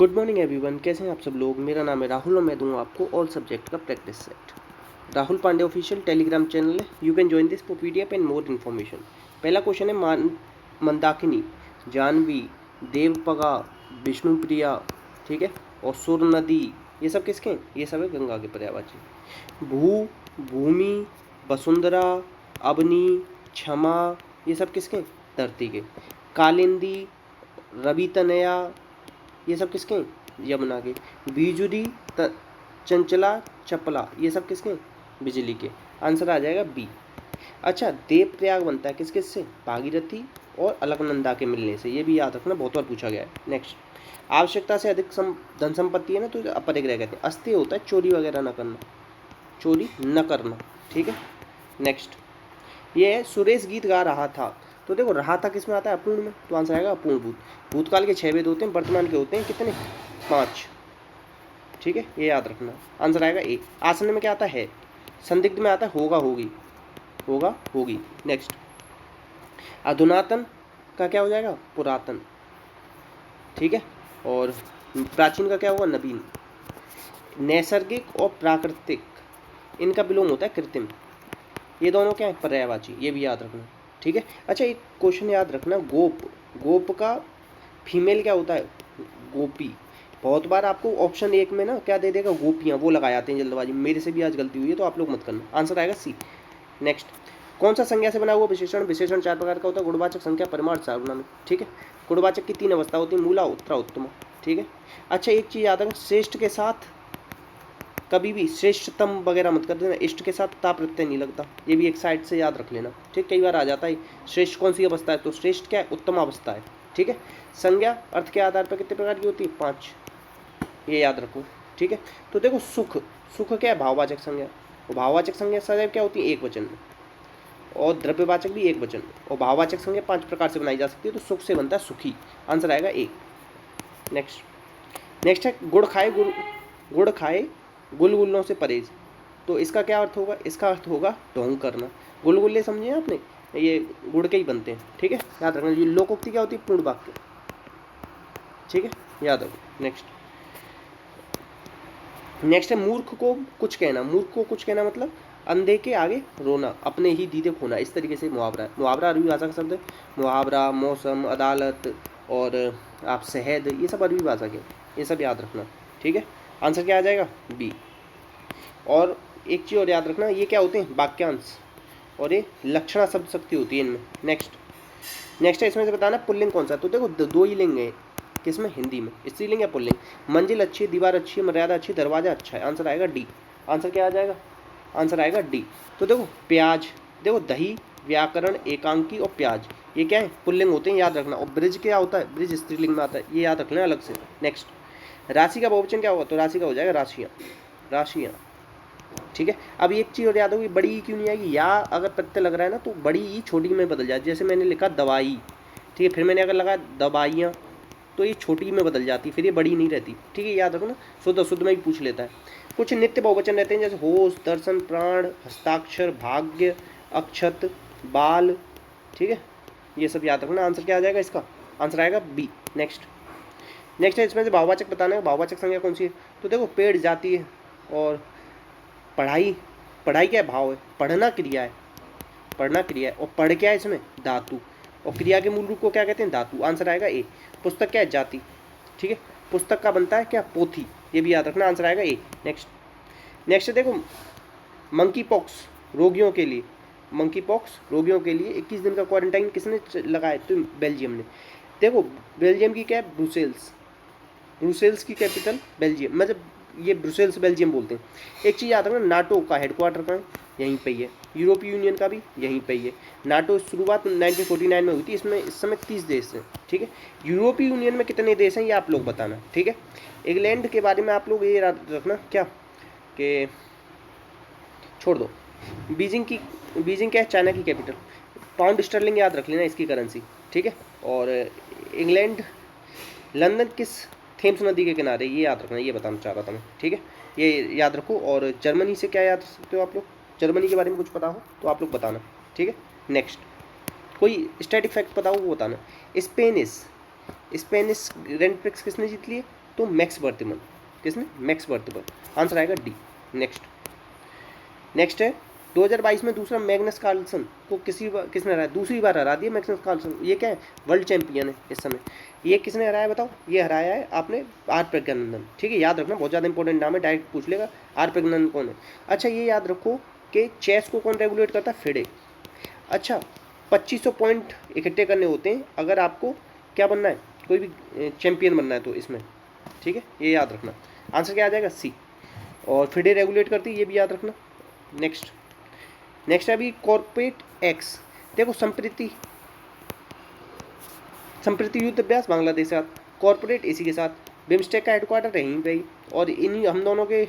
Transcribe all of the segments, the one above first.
Good morning everyone, कैसे हैं आप सब लोग। मेरा नाम है राहुल और मैं दूंगा आपको ऑल सब्जेक्ट का practice set. Rahul Pandey official Telegram channel है। You can join this for PDF and more information. पहला क्वेश्चन है मंदाकिनी, जानवी, देवपगा, विष्णुप्रिया, ठीक है, और सुर नदी, ये सब किसके हैं? ये सब है गंगा के पर्यायवाची। भूमि, वसुंधरा, अवनी, क्षमा, ये सब किसके हैं? धरती के। कालिंदी, रवि तनया, ये सब किसके हैं? यमुना के। बीजुरी, चंचला, चपला, ये सब किसके हैं? बिजली के। आंसर आ जाएगा बी। अच्छा, देव प्रयाग बनता है किस किस से? भागीरथी और अलकनंदा के मिलने से। ये भी याद रखना, बहुत बार पूछा गया है। नेक्स्ट, आवश्यकता से अधिक धन संपत्ति है ना, तो अपरिग्रह कहते हैं। अस्तेय होता है चोरी वगैरह न करना, चोरी न करना, ठीक है। नेक्स्ट, ये है सुरेश गीत गा रहा था। तो देखो, रहा था किस में आता है? अपूर्ण में, तो आंसर आएगा अपूर्ण भूत। भूतकाल के 6 वेद होते हैं, वर्तमान के होते हैं कितने? 5, ठीक है, ये याद रखना। आंसर आएगा ए। आसन में क्या आता है? संदिग्ध में आता है होगा होगी, होगा होगी। नेक्स्ट, अधुनातन का क्या हो जाएगा? पुरातन, ठीक है। और प्राचीन का क्या होगा? नवीन। नैसर्गिक और प्राकृतिक, इनका विलोम होता है कृत्रिम। ये दोनों क्या है? पर्यायवाची, ये भी याद रखना, ठीक है। अच्छा, एक क्वेश्चन याद रखना, गोप, गोप का फीमेल क्या होता है? गोपी। बहुत बार आपको ऑप्शन 1 में ना क्या दे देगा? गोपियाँ, वो लगा जाते हैं जल्दबाजी। मेरे से भी आज गलती हुई है, तो आप लोग मत करना। आंसर आएगा सी। नेक्स्ट, कौन सा संज्ञा से बना हुआ विशेषण? विशेषण 4 प्रकार का होता है, गुणवाचक, संख्या, परिमाण, सार्वनामिक, ठीक है। गुणवाचक की 3 अवस्था होती है, मूला, उत्तरा, उत्तमा, ठीक है। अच्छा, एक चीज़ याद रखना, श्रेष्ठ के साथ कभी भी श्रेष्ठतम वगैरह मत कर देना, इष्ट के साथ ता प्रत्यय नहीं लगता। ये भी एक साइड से याद रख लेना, ठीक। कई बार आ जाता है श्रेष्ठ कौन सी अवस्था है, तो श्रेष्ठ क्या है? उत्तम अवस्था है, ठीक है। संज्ञा अर्थ के आधार पर कितने प्रकार की होती है? 5, ये याद रखो, ठीक है। तो देखो, सुख, सुख क्या है? भाववाचक संज्ञा। और भाववाचक संज्ञा सदैव क्या होती है? एक वचन में। और द्रव्यवाचक भी एक वचन में। और भाववाचक संज्ञा 5 प्रकार से बनाई जा सकती है, तो सुख से बनता है सुखी। आंसर आएगा ए। नेक्स्ट है गुड़ खाए गुलगुलों से परहेज। तो इसका क्या अर्थ होगा? इसका अर्थ होगा ढोंग करना। गुलगुल्ले समझे आपने? ये गुड़ के ही बनते हैं, ठीक है, याद रखना। ये लोकोक्ति क्या होती है? पूर्ण वाक्य, ठीक है, याद रखो। नेक्स्ट है मूर्ख को कुछ कहना। मूर्ख को कुछ कहना मतलब अंधे के आगे रोना, अपने ही दीदे खोना, इस तरीके से मुहावरा है। मुहावरा अरबी भाषा का शब्द है। मुहावरा, मौसम, अदालत और आप शहद, ये सब अरबी भाषा के, ये सब याद रखना, ठीक है। आंसर क्या आ जाएगा? बी। और एक चीज़ और याद रखना, ये क्या होते हैं? वाक्यांश, और ये लक्षणा शब्द शक्ति होती है इनमें। नेक्स्ट है, इसमें से बताना पुल्लिंग कौन सा। तो देखो, दो ही लिंग है किसमें? हिंदी में। स्त्रीलिंग या पुल्लिंग? मंजिल अच्छी है, दीवार अच्छी है, मर्यादा अच्छी, दरवाजा अच्छा है। आंसर आएगा डी। आंसर क्या आ जाएगा? आंसर आएगा डी। तो देखो, प्याज, देखो, दही, व्याकरण, एकांकी और प्याज, ये क्या है? पुल्लिंग होते हैं, याद रखना। और ब्रिज क्या होता है? ब्रिज स्त्रीलिंग में आता है, ये याद रखना अलग से। नेक्स्ट, राशि का बहुवचन क्या होगा? तो राशि का हो जाएगा राशियाँ, राशियाँ, ठीक है। अब एक चीज़ और याद होगी, बड़ी ई क्यों नहीं आएगी? या अगर प्रत्यय लग रहा है ना, तो बड़ी ई छोटी में बदल जाए। जैसे मैंने लिखा दवाई, ठीक है, फिर मैंने अगर लगा दवाइयाँ, तो ये छोटी में बदल जाती, फिर ये बड़ी नहीं रहती, ठीक है, याद रखना। शुद्ध में भी पूछ लेता है। कुछ नित्य बहुवचन रहते हैं, जैसे होश, दर्शन, प्राण, हस्ताक्षर, भाग्य, अक्षत, बाल, ठीक है, ये सब याद रखना। आंसर क्या आ जाएगा इसका? आंसर आएगा बी। नेक्स्ट है, इसमें से भाववाचक बताना है। भाववाचक संज्ञा कौन सी है? तो देखो, पेड़ जाती है, और पढ़ाई, पढ़ाई क्या है? भाव है। पढ़ना क्रिया है, पढ़ना क्रिया है। और पढ़ क्या है इसमें? धातु। और क्रिया के मूल रूप को क्या कहते हैं? धातु। आंसर आएगा ए। पुस्तक क्या है? जाति, ठीक है। पुस्तक का बनता है क्या? पोथी, ये भी याद रखना। आंसर आएगा ए। नेक्स्ट देखो, मंकी पॉक्स रोगियों के लिए, मंकी पॉक्स रोगियों के लिए 21 दिन का क्वारंटाइन किसने लगाया? तो बेल्जियम ने। देखो, बेल्जियम की क्या है? ब्रुसेल्स, ब्रुसेल्स की कैपिटल बेल्जियम, मतलब ये ब्रुसेल्स बेल्जियम बोलते हैं। एक चीज़ याद रखना, नाटो का हेडक्वार्टर कहाँ है? यहीं पे ही है। यूरोपीय यूनियन का भी यहीं पे ही है। नाटो शुरुआत 1949 में हुई थी। इसमें इस समय 30 देश हैं, ठीक है। यूरोपीय यूनियन में कितने देश हैं, ये आप लोग बताना, ठीक है। इंग्लैंड के बारे में आप लोग ये याद रखना क्या, कि छोड़ दो। बीजिंग क्या है? चाइना की कैपिटल। पाउंड स्टर्लिंग याद रख लेना, इसकी करेंसी, ठीक है। और इंग्लैंड, लंदन किस थेम्स नदी के किनारे, ये याद रखना, ये बताना चाह रहा था मैं, ठीक है, ये याद रखो। और जर्मनी से क्या याद रख सकते हो आप लोग? जर्मनी के बारे में कुछ पता हो तो आप लोग बताना, ठीक है। नेक्स्ट, कोई स्टैटिक फैक्ट पता हो वो बताना। स्पेनिश ग्रैंड प्रिक्स किसने जीत लिए? तो मैक्स बर्थिमन। किसने? मैक्स बर्थिमन। आंसर आएगा डी। नेक्स्ट है 2022 में दूसरा मैग्नस कार्लसन को किसने हराया? दूसरी बार हरा दिया मैग्नस कार्लसन। ये क्या है? वर्ल्ड चैंपियन है इस समय। ये किसने हराया बताओ? ये हराया है आपने आर प्रज्ञानंदन। ठीक है, याद रखना, बहुत ज़्यादा इंपॉर्टेंट नाम है, डायरेक्ट पूछ लेगा आर प्रज्ञानंदन कौन है। अच्छा ये याद रखो कि चेस को कौन रेगुलेट करता है? फिडे। अच्छा 2500 पॉइंट इकट्ठे करने होते हैं अगर आपको क्या बनना है, कोई भी चैंपियन बनना है तो इसमें। ठीक है, ये याद रखना। आंसर क्या आ जाएगा? सी। और फिडे रेगुलेट करती है, ये भी याद रखना। नेक्स्ट है अभी कॉर्पोरेट एक्स। देखो संप्रीति युद्ध अभ्यास बांग्लादेश के साथ, कॉर्पोरेट इसी के साथ, बिम्स्टेक का हेडक्वार्टर यहीं पे ही, और इन्हीं हम दोनों के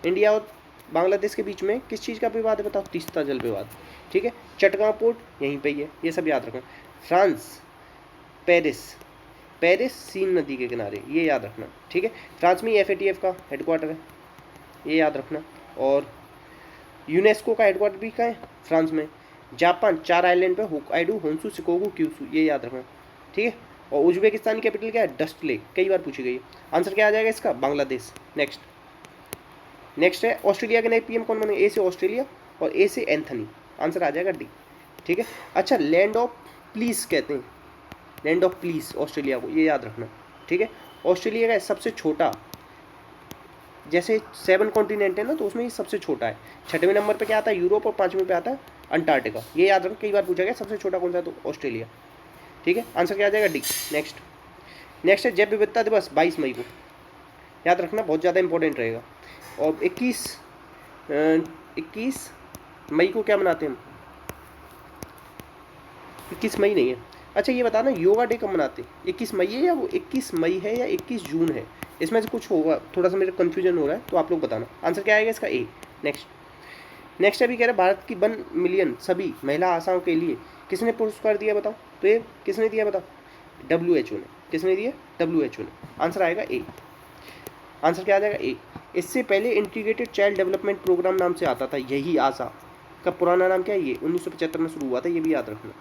इंडिया और बांग्लादेश के बीच में किस चीज़ का विवाद है बताओ? तीस्ता जल विवाद। ठीक है, चटगांव पोर्ट यहीं पे ही है, ये सब याद रखना। फ्रांस पेरिस सीन नदी के किनारे, ये याद रखना। ठीक है, फ्रांस में FATF का हेडक्वार्टर है, ये याद रखना। और यूनेस्को का हेडक्वार्टर भी कहाँ है? फ्रांस में। जापान 4 आइलैंड पे, होक्काइडो, होन्शु, शिकोगु, क्यूशु, ये याद रखना। ठीक है, और उज्बेकिस्तान की कैपिटल क्या है? डस्ट लेक, कई बार पूछी गई है। आंसर क्या आ जाएगा इसका? बांग्लादेश। नेक्स्ट है ऑस्ट्रेलिया के नए PM कौन बने? ए से ऑस्ट्रेलिया और ए से एंथनी। आंसर आ जाएगा डी। ठीक है, अच्छा लैंड ऑफ प्लीज कहते हैं, लैंड ऑफ प्लीज ऑस्ट्रेलिया को, ये याद रखना। ठीक है, ऑस्ट्रेलिया का सबसे छोटा, जैसे 7 कॉन्टिनेंट है ना, तो उसमें ये सबसे छोटा है। 6वें नंबर पे क्या आता है? यूरोप, और 5वें पे आता है अंटार्कटिका। ये याद रखना, कई बार पूछा गया सबसे छोटा कौन सा है, तो ऑस्ट्रेलिया। ठीक है, आंसर क्या आ जाएगा? डी। नेक्स्ट है जैव विविधता दिवस 22 मई को, याद रखना, बहुत ज़्यादा इंपॉर्टेंट रहेगा। और 21 मई को क्या मनाते हैं हम? 21 मई नहीं है। अच्छा ये बताना योगा डे कब मनाते हैं? 21 मई है या वो 21 मई है या 21 जून है? इसमें से कुछ होगा, थोड़ा सा मेरा कन्फ्यूजन हो रहा है, तो आप लोग बताना। आंसर क्या आएगा इसका? ए। नेक्स्ट अभी कह रहे हैं भारत की 1 मिलियन सभी महिला आशाओं के लिए किसने पुरस्कार दिया बताओ? तो ये किसने दिया बताओ? WHO ने। किसने दिया? WHO ने। आंसर आएगा ए। आंसर क्या आ जाएगा? ए। इससे पहले इंटीग्रेटेड चाइल्ड डेवलपमेंट प्रोग्राम नाम से आता था यही आशा का पुराना नाम क्या है? ये 1975 में शुरू हुआ था, ये भी याद रखना।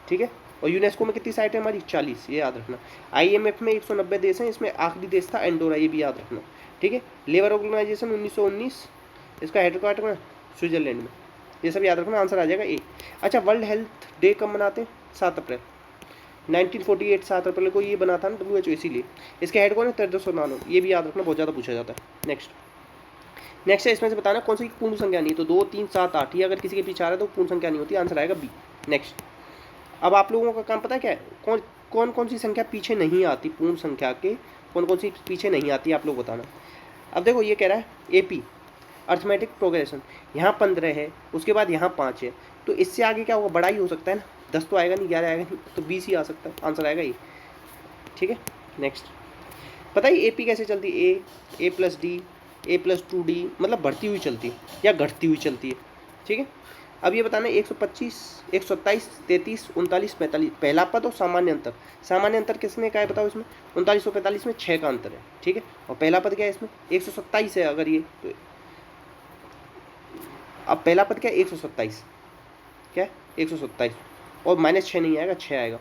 ठीक है, और यूनेस्को में कितनी साइट है हमारी? 40, ये याद रखना। IMF में 190 देश हैं, इसमें आखिरी देश था एंडोरा, ये भी याद रखना। ठीक है, लेबर ऑर्गेनाइजेशन 1919, इसका हेडक्वार्टर में स्विट्जरलैंड में, ये सब याद रखना। आंसर आ जाएगा ए। अच्छा वर्ल्ड हेल्थ डे कब मनाते हैं? 7 अप्रैल 1948, 7 अप्रैल को ये बना था ना WHO, इसीलिए। इसके हेड कौन है? टेड्रोस अधानोम, ये भी याद रखना, बहुत ज़्यादा पूछा जाता है। नेक्स्ट है इसमें से बताना कौन सी पूर्ण संख्या नहीं है, तो 2, 3, 7, 8, ये अगर किसी के पीछे आ रहा है तो पूर्ण संख्या नहीं होती। आंसर आएगा बी। नेक्स्ट, अब आप लोगों का काम पता है क्या है? कौन सी संख्या पीछे नहीं आती पूर्ण संख्या के, कौन सी पीछे नहीं आती, आप लोग बताना। अब देखो ये कह रहा है AP अर्थमेटिक प्रोग्रेशन, यहाँ 15 है, उसके बाद यहाँ 5 है, तो इससे आगे क्या होगा? बड़ा ही हो सकता है ना, 10 तो आएगा नहीं, 11 आएगा नहीं, तो 20 ही आ सकता है। आंसर आएगा ए। ठीक है, नेक्स्ट पता है AP कैसे चलती है? A+D, A+2D, मतलब बढ़ती हुई चलती है या घटती हुई चलती है। ठीक है, अब ये बताना 125, 127, 33, 39, 45 पहला पद और सामान्य अंतर। सामान्य अंतर किसने कहा है बताओ? इसमें 39 और 45 में 6 का अंतर है। ठीक है, और पहला पद क्या है इसमें? 127 है अगर ये, तो अब पहला पद क्या है? 127, क्या है? 127, और -6 नहीं आएगा, 6 आएगा,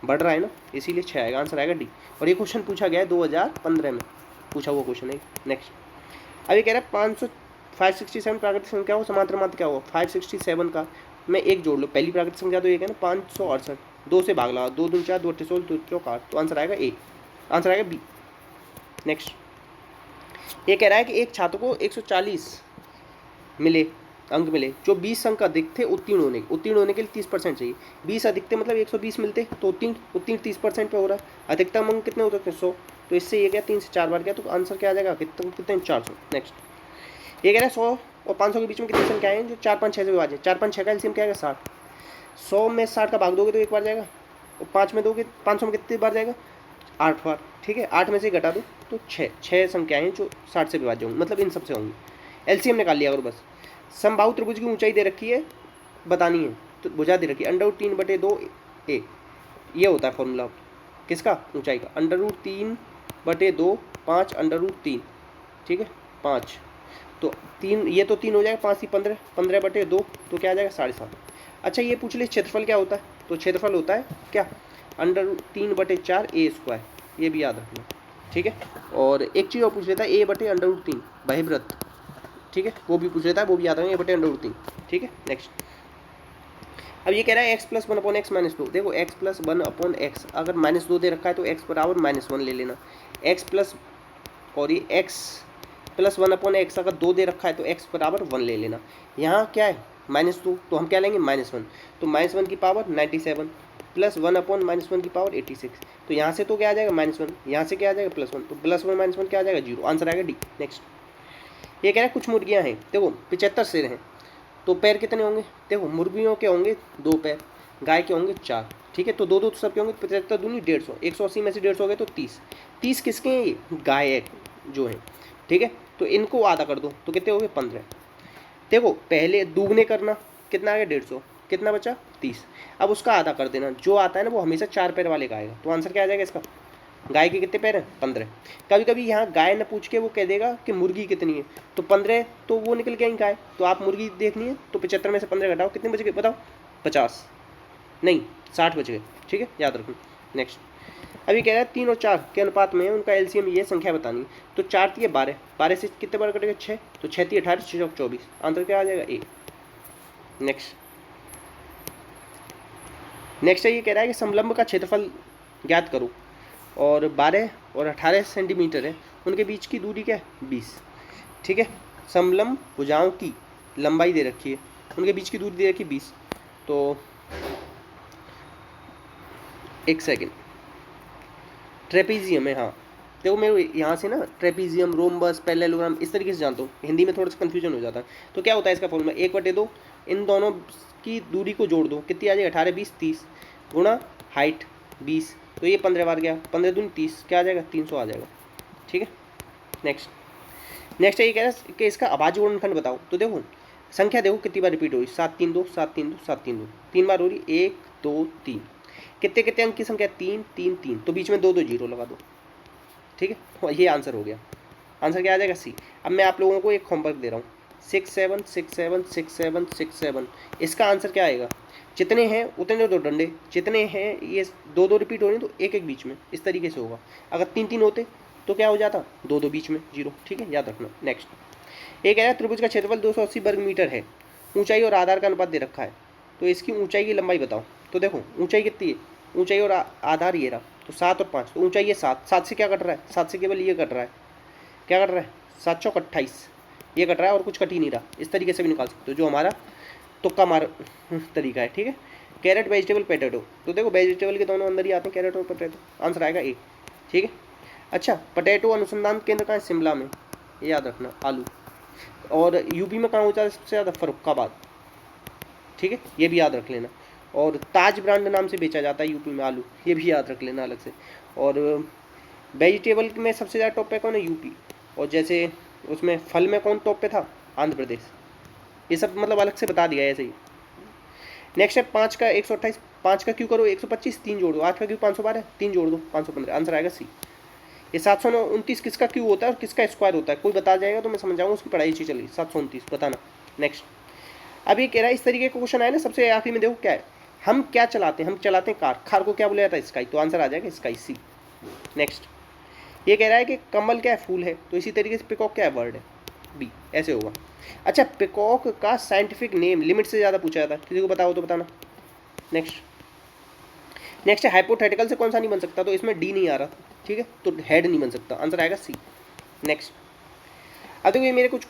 बढ़ रहा है ना, इसीलिए 6 आएगा। आंसर आएगा डी। और ये क्वेश्चन पूछा गया है 2015 में पूछा हुआ क्वेश्चन है। नेक्स्ट, अब ये कह रहा है 567 प्राकृतिक संख्या हो समांतर मात्र क्या होगा? 567 का मैं एक जोड़ लो, पहली प्राकृतिक संख्या तो ये कहना 568, 2 से भाग लगा, 2 दूनी 4, 2 अट्ठे 16, 2 चौक 8, तो आंसर आएगा ए। आंसर आएगा बी। नेक्स्ट, ये कह रहा है कि एक छात्र को 140 अंक मिले, जो 20 अंक अधिक थे उत्तीर्ण होने के लिए 30% चाहिए। 20 अधिक थे मतलब 120 मिलते, तो उत्तीर्ण 30% पे हो रहा है। अधिकतम अंक कितने हो सकते हैं? 100, तो इससे ये क्या 3 से 4 बार गया, तो आंसर क्या आ जाएगा? कितने 400। नेक्स्ट, ये कह रहा है 100 और 500 के बीच में कितनी संख्याएं हैं जो 4, 5, 6 से विभाजित? 4, 5, 6 का एलसीएम क्या आएगा? 60। 100 में 60 का भाग दोगे तो एक बार जाएगा, और 5 में दोगे 500 में कितनी बार जाएगा? 8 बार। ठीक है, 8 में से घटा दो तो 6 संख्याएं हैं जो 60 से विभाज्य होंगी, मतलब इन सबसे होंगी। एलसीएम निकाल लिया और बस। समबाहु त्रिभुज की ऊंचाई दे रखी है, बतानी है, तो भुजा दे रखी है √3/2 a, ये होता है फॉर्मूला किसका? ऊंचाई का। √3/2 5 √3, ठीक है 5, तो 3, ये तो 3 हो जाएगा, 5 ही 15, 15/2, तो क्या आ जाएगा? 7.5। अच्छा ये पूछ ले क्षेत्रफल क्या होता है? तो क्षेत्रफल होता है क्या? √3/4 a², ये भी याद रखना। ठीक है। और एक चीज़ और पूछ लेता है, a/√3 बहिर्वृत्त, ठीक है, वो भी पूछ लेता है, वो भी याद रखेंगे, a/√3, ठीक है। नेक्स्ट, अब ये कह रहा है x + 1/x - 2। देखो x + 1/x, अगर -2 दे रखा है तो x बराबर -1 ले लेना। x प्लस, और ये x + 1/x अगर 2 दे रखा है तो x बराबर 1 ले लेना। यहाँ क्या है -2, तो हम क्या लेंगे -1, तो -1 की पावर 97 प्लस 1/-1 की पावर 86। तो यहाँ से तो क्या आ जाएगा -1, यहाँ से क्या आ जाएगा +1, तो +1 - 1 क्या आ जाएगा 0, आंसर आएगा डी। नेक्स्ट, ये कह रहा है कुछ मुर्गियाँ हैं, देखो 75 सिर हैं, तो पैर कितने होंगे, देखो मुर्गियों के होंगे 2 पैर, गाय के होंगे 4, ठीक है, तो 2 सब के होंगे 75 दूनी 150, 180 में से 150 हो गए तो 30 किसके हैं, ये गाय जो है, ठीक है। तो इनको आधा कर दो तो कितने हो गए 15। देखो पहले दुगने करना, कितना आ गया 150, कितना बचा 30, अब उसका आधा कर देना, जो आता है ना वो हमेशा 4 पैर वाले का आएगा, तो आंसर क्या आ जाएगा इसका, गाय के कितने पैर हैं 15। कभी कभी यहाँ गाय न पूछ के वो कह देगा कि मुर्गी कितनी है, तो 15 तो वो निकल के आई गाय, तो आप मुर्गी देखनी है तो 75 में से 15 घटाओ, कितने बच गए बताओ, 50 नहीं 60 बच गए, ठीक है, याद रखना। नेक्स्ट, अभी कह रहा है 3 और 4 के अनुपात में उनका एलसीएम ये संख्या बतानी, तो 4 थी 12, 12 से कितने बार कटेगा 6, तो 6 थी 18, 6 और 24, आंसर क्या आ जाएगा ए। नेक्स्ट है, ये कह रहा है कि समलंब का क्षेत्रफल ज्ञात करो, और 12 और 18 सेंटीमीटर है, उनके बीच की दूरी क्या है 20, ठीक है। समलंब भुजाओं की लंबाई दे रखी है, उनके बीच की दूरी दे रखी है 20, तो एक सेकेंड, ट्रेपीजियम है, हाँ देखो मैं यहाँ से ना ट्रेपीजियम, रोम्बस, पैरेललोग्राम इस तरीके से जानता हूँ, हिंदी में थोड़ा सा कन्फ्यूजन हो जाता है। तो क्या होता है इसका फॉर्मूला, 1/2, इन दोनों की दूरी को जोड़ दो, कितनी आ जाएगी 18, 20, 30 गुणा हाइट 20, तो ये 15 बार गया, 15 दूनी 30, क्या आ जाएगा 300 आ जाएगा, ठीक है। नेक्स्ट है, ये कह रहा है कि इसका अभाज्य गुणनखंड बताओ, तो देखो संख्या देखो कितनी बार रिपीट हो रही, 7 3 2 7 3 2 7 3 2, 3 बार हो रही, 1 2 3, कितने कितने अंक की संख्या 3 3 3, तो बीच में 2 2 जीरो लगा दो, ठीक है, और ये आंसर हो गया। आंसर क्या आ जाएगा सी। अब मैं आप लोगों को एक होमवर्क दे रहा हूँ, 6 7 6 7 6 7 6 7, इसका आंसर क्या आएगा, जितने हैं उतने 2 डंडे, जितने हैं ये 2 2 रिपीट हो रही तो एक एक बीच में, इस तरीके से होगा। अगर 3 3 होते तो क्या हो जाता, 2 2 बीच में 0, ठीक है, याद रखना। नेक्स्ट, एक है त्रिभुज का क्षेत्रफल 280 वर्ग मीटर है, ऊंचाई और आधार का अनुपात दे रखा है, तो इसकी ऊंचाई की लंबाई बताओ। तो देखो ऊंचाई कितनी है, ऊंचाई और आधार ये रहा, तो 7 और 5, तो ऊंचाई ये 7, 7 से क्या कट रहा है, 7 से केवल ये कट रहा है, क्या कट रहा है 7 चौक 28, ये कट रहा है और कुछ कट ही नहीं रहा। इस तरीके से भी निकाल सकते हो, जो हमारा तुक्का मार तरीका है, ठीक है। कैरेट, वेजिटेबल, पोटैटो, तो देखो वेजिटेबल के दोनों अंदर ही आते हैं, कैरेट और पोटैटो, आंसर आएगा ए, ठीक है। अच्छा, पोटैटो अनुसंधान केंद्र कहाँ है, शिमला में, ये याद रखना। आलू, और यूपी में कहाँ होता है सबसे ज़्यादा, फर्रुखाबाद, ठीक है, ये भी याद रख लेना। और ताज ब्रांड नाम से बेचा जाता है यूपी में आलू, ये भी याद रख लेना अलग से। और वेजिटेबल में सबसे ज़्यादा टॉप पे कौन है, यूपी। और जैसे उसमें फल में कौन टॉप पे था, आंध्र प्रदेश। ये सब मतलब अलग से बता दिया है ऐसे ही। नेक्स्ट है 5 का 128, 5 का क्यू करो 125, 3 जोड़ दो, 8 का क्यू 512, 3 जोड़ दो 515, आंसर आएगा सी। ये 729 किसका क्यू होता है और किसका स्क्वायर होता है, कोई बता जाएगा तो मैं समझ जाऊँगा उसकी पढ़ाई अच्छी चली। 729 बताना। नेक्स्ट, अब ये कह रहा है इस तरीके का क्वेश्चन आया ना, सबसे आखिरी में देखो क्या है, हम क्या चलाते हैं, हम चलाते हैं कार, कार को क्या बोला जाता है, स्काई, तो आंसर आ जाएगा स्काई, सी। नेक्स्ट, ये कह रहा है कि कमल क्या है, फूल है, तो इसी तरीके से पिकॉक क्या है, बर्ड है, बी, ऐसे होगा। अच्छा, पिकॉक का साइंटिफिक नेम लिमिट से ज़्यादा पूछा जाता है, किसी को बताओ तो बताना। नेक्स्ट है हाइपोथेटिकल से कौन सा नहीं बन सकता, तो इसमें डी नहीं आ रहा, ठीक है, तो हेड नहीं बन सकता, आंसर आएगा सी। नेक्स्ट, अब देखो ये मेरे कुछ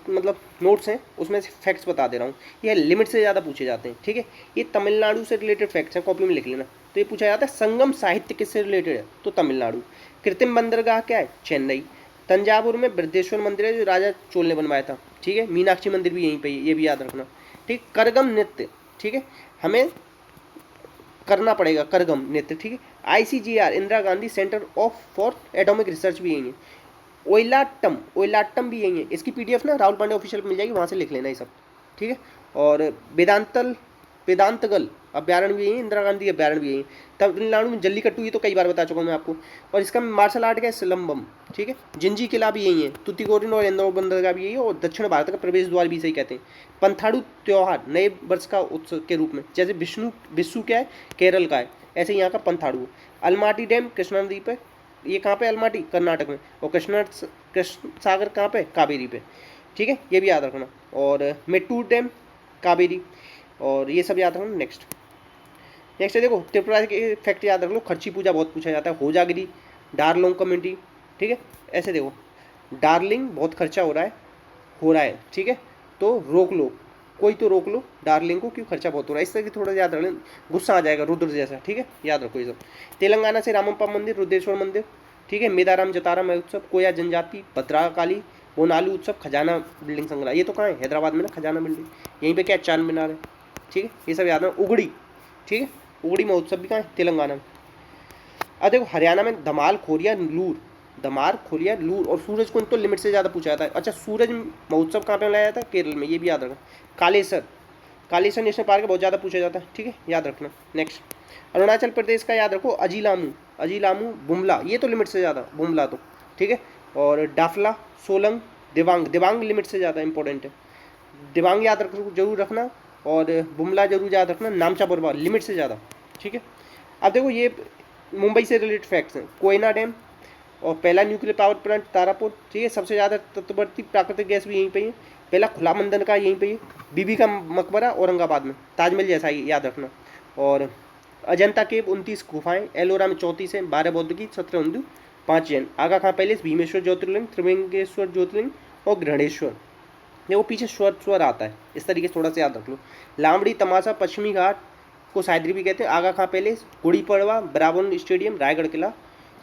मतलब नोट्स हैं, उसमें से फैक्ट्स बता दे रहा हूँ, ये लिमिट से ज़्यादा पूछे जाते हैं, ठीक है। ये तमिलनाडु से रिलेटेड फैक्ट्स हैं, कॉपी में लिख लेना। तो ये पूछा जाता है संगम साहित्य किससे रिलेटेड है, तो तमिलनाडु। कृत्रिम बंदरगाह क्या है, चेन्नई। तंजावुर में बृहदेश्वर मंदिर है, जो राजा चोल ने बनवाया था, ठीक है। मीनाक्षी मंदिर भी यहीं पर, ये भी याद रखना, ठीक। करगम नृत्य, ठीक है, हमें करना पड़ेगा करगम नृत्य, ठीक है। ICGR Indira Gandhi centre for atomic research भी यही है। ओइलाट्टम भी यही है। इसकी PDF ना राहुल पांडे ऑफिशियल मिल जाएगी, वहाँ से लिख लेना ये सब, ठीक है। और वेदांतगल अभ्यारण्य भी यही है, इंदिरा गांधी अभ्यारण्य भी यही है। तमिलनाडु में जल्लीकट्टू, ये तो कई बार बता चुका हूँ मैं आपको। और इसका मार्शल आर्ट का है सिलम्बम, ठीक है। जिंजी किला भी यही है, तुतिकोरिन और इंदौर बंदरगाह भी यही है, और दक्षिण भारत का प्रवेश द्वार भी सही कहते हैं। पंथाड़ू त्यौहार नए वर्ष का उत्सव के रूप में, जैसे विशु क्या है, केरल का है, ऐसे यहाँ का पंथाड़ू। अलमाटी डैम कृष्णा नदी पर ये कहाँ पे, अलमाटी कर्नाटक में, और कृष्ण सागर कहाँ पे, कावेरी पे, ठीक है, ये भी याद रखना। और मेट्टूर डैम कावेरी, और ये सब याद रखना। नेक्स्ट है देखो त्रिपुरा के फैक्ट याद रख लो, खर्ची पूजा बहुत पूछा जाता है, होजागिरी, डारलोंग कम्युनिटी, ठीक है। ऐसे देखो डार्लिंग बहुत खर्चा हो रहा है, ठीक है, तो रोक लो, कोई तो रोक लो डार्लिंग को, क्यों खर्चा बहुत हो रहा है, इस तरह की थोड़ा याद रख लें, गुस्सा आ जाएगा रुद्र जैसा, ठीक है, याद रखो ये सब। तेलंगाना से रामप्पा मंदिर, रुद्रेश्वर मंदिर, ठीक है, मेदाराम जतारा महोत्सव, कोया जनजाति, भद्राकाली, बोनालू उत्सव, खजाना बिल्डिंग संग्रह, ये तो कहाँ है, हैदराबाद में ना खजाना बिल्डिंग, यहीं पे क्या चार मीनार है, ठीक है, ये सब याद रखना। उगड़ी, ठीक है, उगड़ी महोत्सव भी कहाँ है, तेलंगाना में। अब देखो हरियाणा में धमाल, खोरिया, लूर, धमार, खोरिया, लूर, और सूरज कुंड तो लिमिट से ज़्यादा पूछा जाता है। अच्छा सूरज महोत्सव कहाँ पे मनाया जाता है, केरल में, ये भी याद रखना। कालेसर, कालेसर नेशनल पार्क बहुत ज़्यादा पूछा जाता है, ठीक है, याद रखना। नेक्स्ट अरुणाचल प्रदेश का याद रखो, अजीलामू, अजीलामू, बुमला, ये तो लिमिट से ज़्यादा, बुमला तो, ठीक है, और डाफला, सोलंग, दिबांग, दिबांग लिमिट से ज़्यादा इंपॉर्टेंट है, दिबांग याद रख जरूर रखना, और बुमला जरूर याद रखना, नामचा बोरबा लिमिट से ज़्यादा, ठीक है। अब देखो ये मुंबई से रिलेटेड फैक्ट्स हैं, कोयना डैम, और पहला न्यूक्लियर पावर प्लांट तारापुर, ठीक है, सबसे ज़्यादा तत्ववर्ती प्राकृतिक गैस भी यहीं पे है, पहला खुला मंदन का यहीं पे है, बीबी का मकबरा औरंगाबाद में, ताजमहल जैसा ही याद रखना, और अजंता केव 29 गुफाएं, एलोरा में 34 हैं, 12 बौद्ध की, 17 हिंदू, 5 जैन, आगा खां पैलेस, भीमेश्वर ज्योतिर्लिंग, त्रिवेंगेश्वर ज्योतिर्लिंग, और ग्रहणेश्वर, देखो पीछे स्वर आता है, इस तरीके से थोड़ा सा याद रख लो। लामड़ी तमाशा, पश्चिमी घाट को सायद्री भी कहते हैं, आगा खां पैलेस, गुड़ी पड़वा, ब्राबन स्टेडियम, रायगढ़ किला,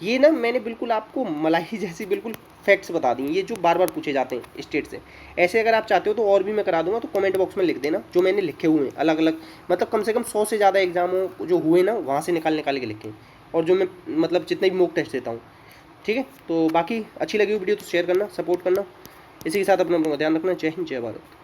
ये ना मैंने बिल्कुल आपको मलाई जैसी बिल्कुल फैक्ट्स बता दी, ये जो बार बार पूछे जाते हैं स्टेट से। ऐसे अगर आप चाहते हो तो और भी मैं करा दूंगा, तो कमेंट बॉक्स में लिख देना जो मैंने लिखे हुए हैं अलग अलग, मतलब कम से कम 100 से ज़्यादा एग्जामों जो हुए ना वहाँ से निकाल के लिखे, और जो मैं मतलब जितने भी मॉक टेस्ट देता हूँ, ठीक है। तो बाकी अच्छी लगी हुई वीडियो तो शेयर करना, सपोर्ट करना, इसी के साथ अपना ध्यान रखना। जय हिंद, जय भारत।